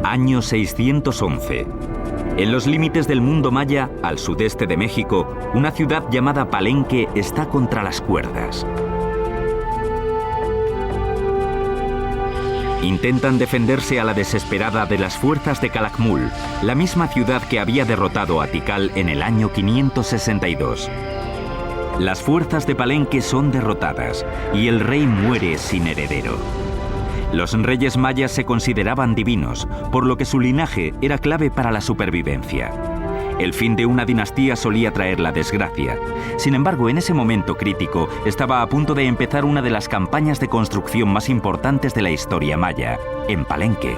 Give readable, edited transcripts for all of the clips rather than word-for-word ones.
Año 611. En los límites del mundo maya, al sudeste de México, una ciudad llamada Palenque está contra las cuerdas. Intentan defenderse a la desesperada de las fuerzas de Calakmul, la misma ciudad que había derrotado a Tikal en el año 562. Las fuerzas de Palenque son derrotadas y el rey muere sin heredero. Los reyes mayas se consideraban divinos, por lo que su linaje era clave para la supervivencia. El fin de una dinastía solía traer la desgracia. Sin embargo, en ese momento crítico, estaba a punto de empezar una de las campañas de construcción más importantes de la historia maya, en Palenque.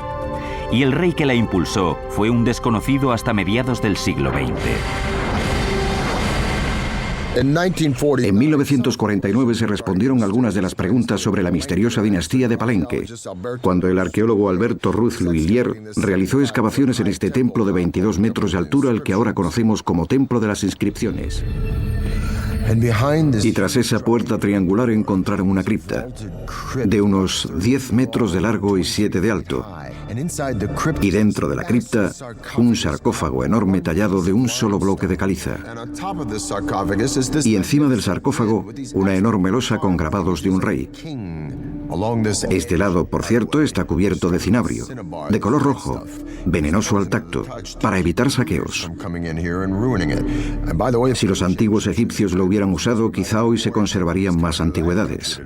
Y el rey que la impulsó fue un desconocido hasta mediados del siglo XX. En 1949 se respondieron algunas de las preguntas sobre la misteriosa dinastía de Palenque, cuando el arqueólogo Alberto Ruz L'Huillier realizó excavaciones en este templo de 22 metros de altura, el que ahora conocemos como Templo de las Inscripciones. Y tras esa puerta triangular encontraron una cripta de unos 10 metros de largo y 7 de alto. Y dentro de la cripta, un sarcófago enorme tallado de un solo bloque de caliza. Y encima del sarcófago, una enorme losa con grabados de un rey. Este lado, por cierto, está cubierto de cinabrio, de color rojo, venenoso al tacto, para evitar saqueos. Si los antiguos egipcios lo hubieran usado, quizá hoy se conservarían más antigüedades.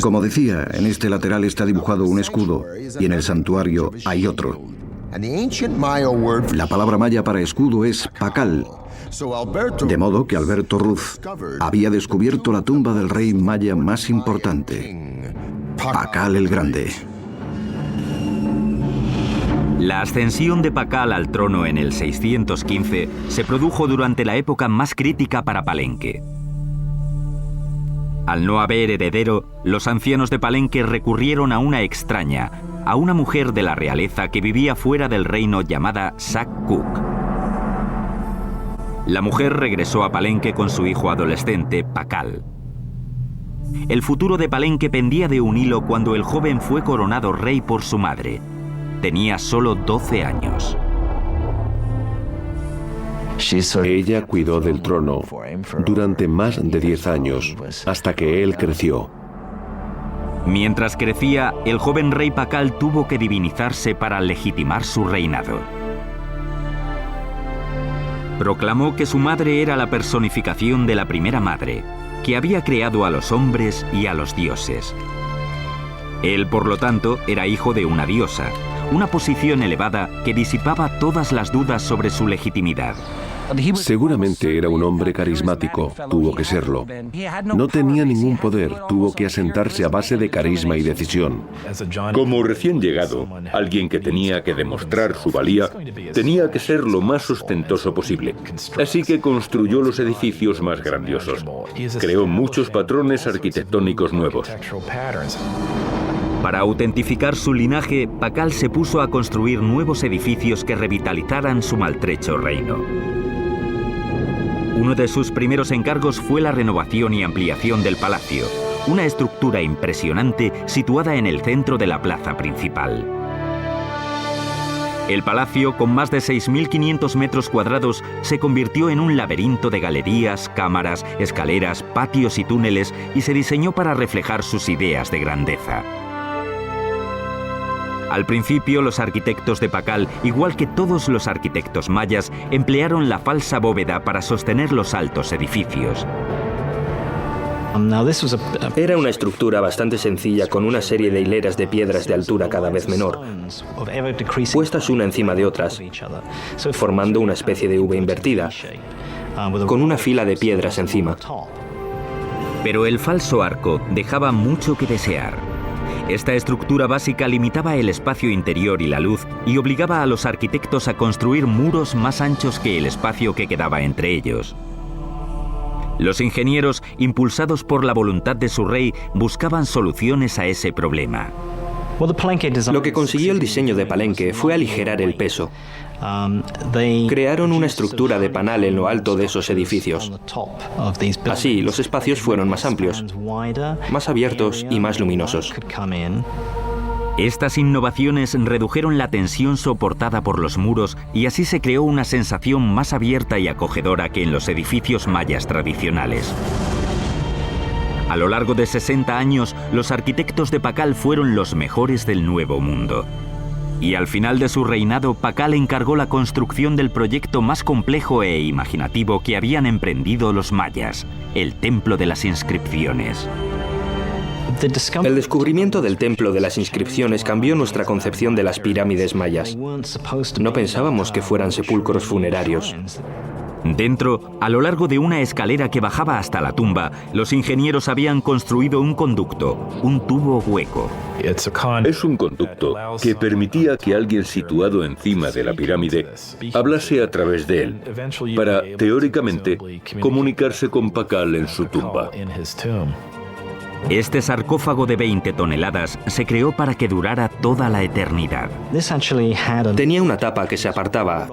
Como decía, en este lateral está dibujado un escudo y en el santuario hay otro. La palabra maya para escudo es pacal, de modo que Alberto Ruz había descubierto la tumba del rey maya más importante, Pacal el Grande. La ascensión de Pacal al trono en el 615 se produjo durante la época más crítica para Palenque. Al no haber heredero, los ancianos de Palenque recurrieron a una extraña, a una mujer de la realeza que vivía fuera del reino llamada Sac-Cook. La mujer regresó a Palenque con su hijo adolescente, Pacal. El futuro de Palenque pendía de un hilo cuando el joven fue coronado rey por su madre. Tenía solo 12 años. Ella cuidó del trono durante más de 10 años, hasta que él creció. Mientras crecía, el joven rey Pacal tuvo que divinizarse para legitimar su reinado. Proclamó que su madre era la personificación de la primera madre, que había creado a los hombres y a los dioses. Él, por lo tanto, era hijo de una diosa, una posición elevada que disipaba todas las dudas sobre su legitimidad. Seguramente era un hombre carismático, tuvo que serlo. No tenía ningún poder, tuvo que asentarse a base de carisma y decisión. Como recién llegado, alguien que tenía que demostrar su valía, tenía que ser lo más ostentoso posible. Así que construyó los edificios más grandiosos. Creó muchos patrones arquitectónicos nuevos. Para autentificar su linaje, Pacal se puso a construir nuevos edificios que revitalizaran su maltrecho reino. Uno de sus primeros encargos fue la renovación y ampliación del palacio, una estructura impresionante situada en el centro de la plaza principal. El palacio, con más de 6.500 metros cuadrados, se convirtió en un laberinto de galerías, cámaras, escaleras, patios y túneles, y se diseñó para reflejar sus ideas de grandeza. Al principio, los arquitectos de Pacal, igual que todos los arquitectos mayas, emplearon la falsa bóveda para sostener los altos edificios. Era una estructura bastante sencilla con una serie de hileras de piedras de altura cada vez menor, puestas una encima de otras, formando una especie de V invertida, con una fila de piedras encima. Pero el falso arco dejaba mucho que desear. Esta estructura básica limitaba el espacio interior y la luz y obligaba a los arquitectos a construir muros más anchos que el espacio que quedaba entre ellos. Los ingenieros, impulsados por la voluntad de su rey, buscaban soluciones a ese problema. Lo que consiguió el diseño de Palenque fue aligerar el peso. Crearon una estructura de panal en lo alto de esos edificios. Así, los espacios fueron más amplios, más abiertos y más luminosos. Estas innovaciones redujeron la tensión soportada por los muros y así se creó una sensación más abierta y acogedora que en los edificios mayas tradicionales. A lo largo de 60 años, los arquitectos de Pakal fueron los mejores del Nuevo Mundo. Y al final de su reinado, Pakal encargó la construcción del proyecto más complejo e imaginativo que habían emprendido los mayas, el Templo de las Inscripciones. El descubrimiento del Templo de las Inscripciones cambió nuestra concepción de las pirámides mayas. No pensábamos que fueran sepulcros funerarios. Dentro, a lo largo de una escalera que bajaba hasta la tumba, los ingenieros habían construido un conducto, un tubo hueco. Es un conducto que permitía que alguien situado encima de la pirámide hablase a través de él, para, teóricamente, comunicarse con Pakal en su tumba. Este sarcófago de 20 toneladas se creó para que durara toda la eternidad. Tenía una tapa que se apartaba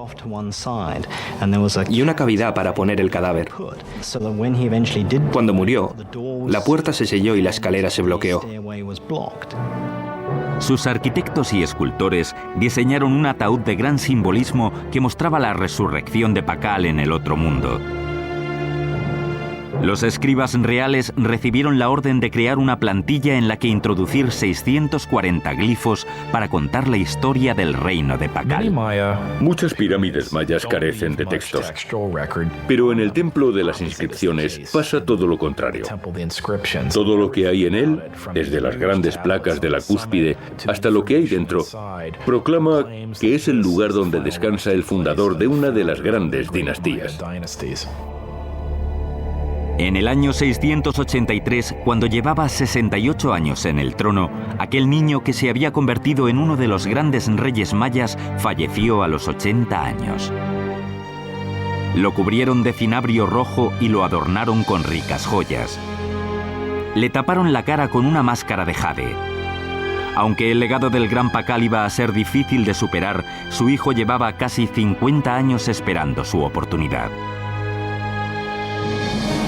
y una cavidad para poner el cadáver. Cuando murió, la puerta se selló y la escalera se bloqueó. Sus arquitectos y escultores diseñaron un ataúd de gran simbolismo que mostraba la resurrección de Pakal en el otro mundo. Los escribas reales recibieron la orden de crear una plantilla en la que introducir 640 glifos para contar la historia del reino de Pakal. Muchas pirámides mayas carecen de textos, pero en el Templo de las Inscripciones pasa todo lo contrario. Todo lo que hay en él, desde las grandes placas de la cúspide hasta lo que hay dentro, proclama que es el lugar donde descansa el fundador de una de las grandes dinastías. En el año 683, cuando llevaba 68 años en el trono, aquel niño que se había convertido en uno de los grandes reyes mayas falleció a los 80 años. Lo cubrieron de cinabrio rojo y lo adornaron con ricas joyas. Le taparon la cara con una máscara de jade. Aunque el legado del gran Pakal iba a ser difícil de superar, su hijo llevaba casi 50 años esperando su oportunidad.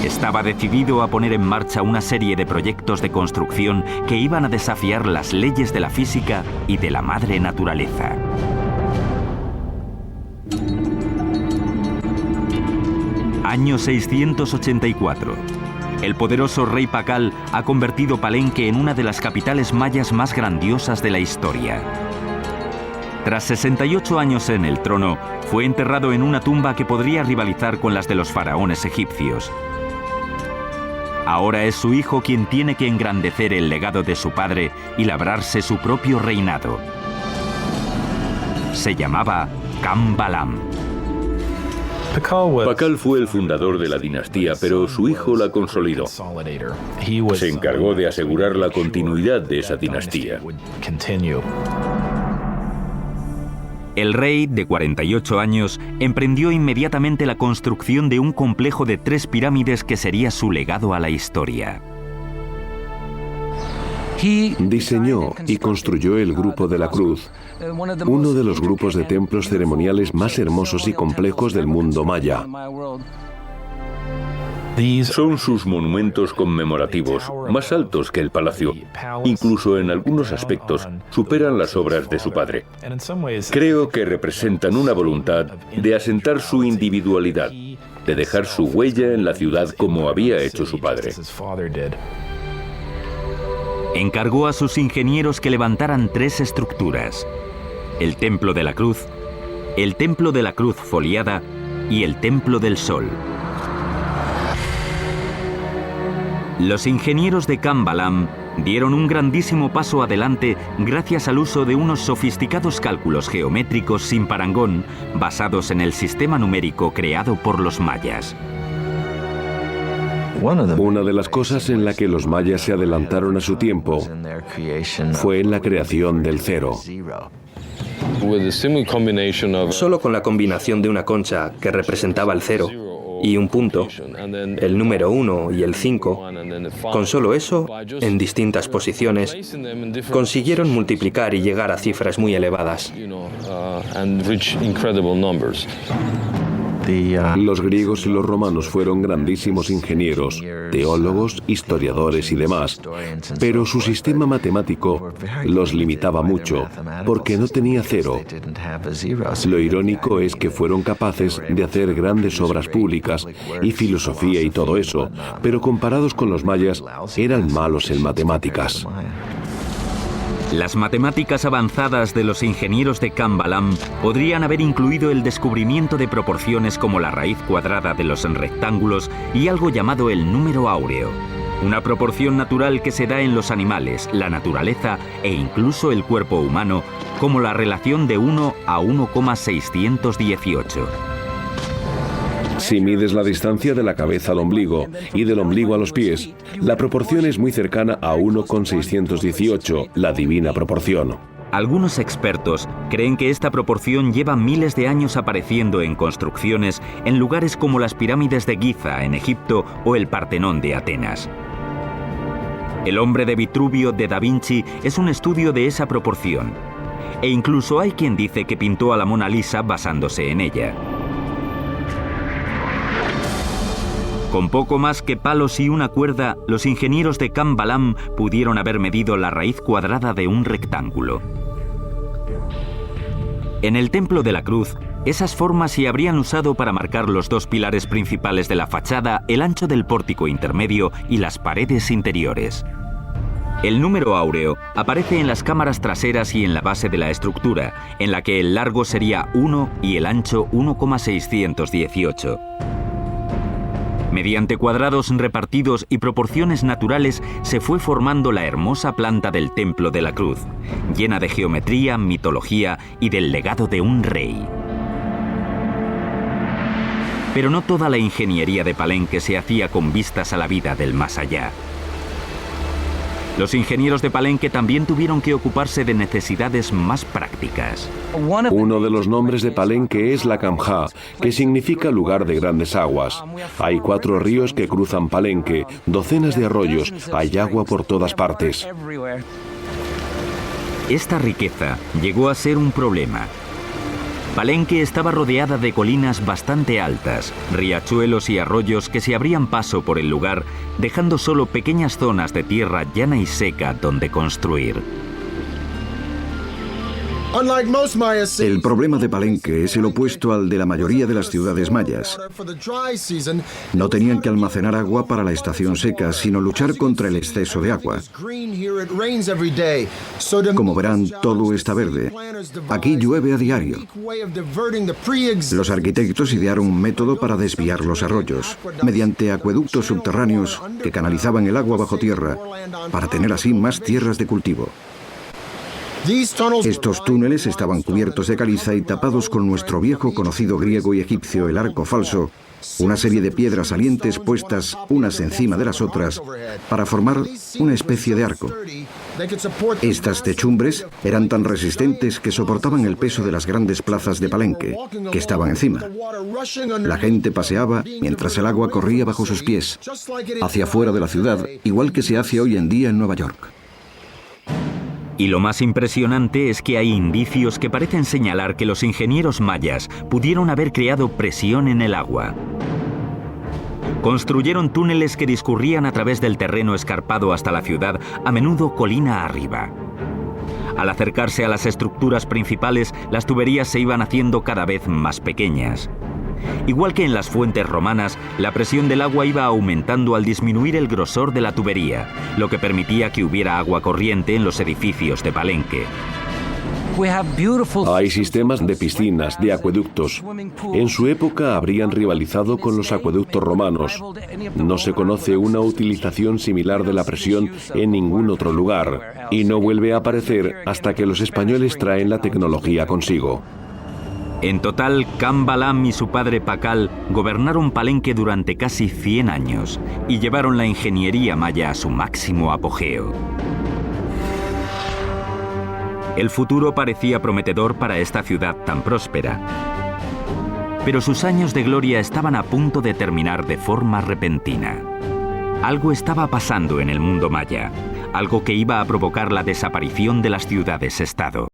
Estaba decidido a poner en marcha una serie de proyectos de construcción que iban a desafiar las leyes de la física y de la madre naturaleza. Año 684. El poderoso rey Pakal ha convertido Palenque en una de las capitales mayas más grandiosas de la historia. Tras 68 años en el trono, fue enterrado en una tumba que podría rivalizar con las de los faraones egipcios. Ahora es su hijo quien tiene que engrandecer el legado de su padre y labrarse su propio reinado. Se llamaba Kambalam. Pakal fue el fundador de la dinastía, pero su hijo la consolidó. Se encargó de asegurar la continuidad de esa dinastía. El rey, de 48 años, emprendió inmediatamente la construcción de un complejo de 3 pirámides que sería su legado a la historia. Diseñó y construyó el Grupo de la Cruz, uno de los grupos de templos ceremoniales más hermosos y complejos del mundo maya. Son sus monumentos conmemorativos, más altos que el palacio. Incluso en algunos aspectos superan las obras de su padre. Creo que representan una voluntad de asentar su individualidad, de dejar su huella en la ciudad como había hecho su padre. Encargó a sus ingenieros que levantaran 3 estructuras: el Templo de la Cruz, el Templo de la Cruz foliada y el Templo del Sol. Los ingenieros de Kambalam dieron un grandísimo paso adelante gracias al uso de unos sofisticados cálculos geométricos sin parangón basados en el sistema numérico creado por los mayas. Una de las cosas en la que los mayas se adelantaron a su tiempo fue en la creación del cero. Solo con la combinación de una concha que representaba el cero y un punto, el número 1 y el 5, con solo eso, en distintas posiciones, consiguieron multiplicar y llegar a cifras muy elevadas. Los griegos y los romanos fueron grandísimos ingenieros, teólogos, historiadores y demás, pero su sistema matemático los limitaba mucho, porque no tenía cero. Lo irónico es que fueron capaces de hacer grandes obras públicas y filosofía y todo eso, pero comparados con los mayas, eran malos en matemáticas. Las matemáticas avanzadas de los ingenieros de Kambalam podrían haber incluido el descubrimiento de proporciones como la raíz cuadrada de los rectángulos y algo llamado el número áureo, una proporción natural que se da en los animales, la naturaleza e incluso el cuerpo humano, como la relación de 1 a 1,618. Si mides la distancia de la cabeza al ombligo y del ombligo a los pies, la proporción es muy cercana a 1,618, la divina proporción. Algunos expertos creen que esta proporción lleva miles de años apareciendo en construcciones en lugares como las pirámides de Giza en Egipto o el Partenón de Atenas. El hombre de Vitruvio de Da Vinci es un estudio de esa proporción, e incluso hay quien dice que pintó a la Mona Lisa basándose en ella. Con poco más que palos y una cuerda, los ingenieros de Kambalam pudieron haber medido la raíz cuadrada de un rectángulo. En el Templo de la Cruz, esas formas se habrían usado para marcar los dos pilares principales de la fachada, el ancho del pórtico intermedio y las paredes interiores. El número áureo aparece en las cámaras traseras y en la base de la estructura, en la que el largo sería 1 y el ancho 1,618. Mediante cuadrados repartidos y proporciones naturales se fue formando la hermosa planta del Templo de la Cruz, llena de geometría, mitología y del legado de un rey. Pero no toda la ingeniería de Palenque se hacía con vistas a la vida del más allá. Los ingenieros de Palenque también tuvieron que ocuparse de necesidades más prácticas. Uno de los nombres de Palenque es la Kamja, que significa lugar de grandes aguas. Hay 4 ríos que cruzan Palenque, docenas de arroyos, hay agua por todas partes. Esta riqueza llegó a ser un problema. Palenque estaba rodeada de colinas bastante altas, riachuelos y arroyos que se abrían paso por el lugar, dejando solo pequeñas zonas de tierra llana y seca donde construir. El problema de Palenque es el opuesto al de la mayoría de las ciudades mayas. No tenían que almacenar agua para la estación seca, sino luchar contra el exceso de agua. Como verán, todo está verde. Aquí llueve a diario. Los arquitectos idearon un método para desviar los arroyos, mediante acueductos subterráneos que canalizaban el agua bajo tierra, para tener así más tierras de cultivo. Estos túneles estaban cubiertos de caliza y tapados con nuestro viejo conocido griego y egipcio, el arco falso, una serie de piedras salientes puestas unas encima de las otras para formar una especie de arco. Estas techumbres eran tan resistentes que soportaban el peso de las grandes plazas de Palenque, que estaban encima. La gente paseaba mientras el agua corría bajo sus pies, hacia afuera de la ciudad, igual que se hace hoy en día en Nueva York. Y lo más impresionante es que hay indicios que parecen señalar que los ingenieros mayas pudieron haber creado presión en el agua. Construyeron túneles que discurrían a través del terreno escarpado hasta la ciudad, a menudo colina arriba. Al acercarse a las estructuras principales, las tuberías se iban haciendo cada vez más pequeñas. Igual que en las fuentes romanas, la presión del agua iba aumentando al disminuir el grosor de la tubería, lo que permitía que hubiera agua corriente en los edificios de Palenque. Hay sistemas de piscinas, de acueductos. En su época habrían rivalizado con los acueductos romanos. No se conoce una utilización similar de la presión en ningún otro lugar, y no vuelve a aparecer hasta que los españoles traen la tecnología consigo. En total, Kambalam y su padre Pakal gobernaron Palenque durante casi 100 años y llevaron la ingeniería maya a su máximo apogeo. El futuro parecía prometedor para esta ciudad tan próspera. Pero sus años de gloria estaban a punto de terminar de forma repentina. Algo estaba pasando en el mundo maya, algo que iba a provocar la desaparición de las ciudades-estado.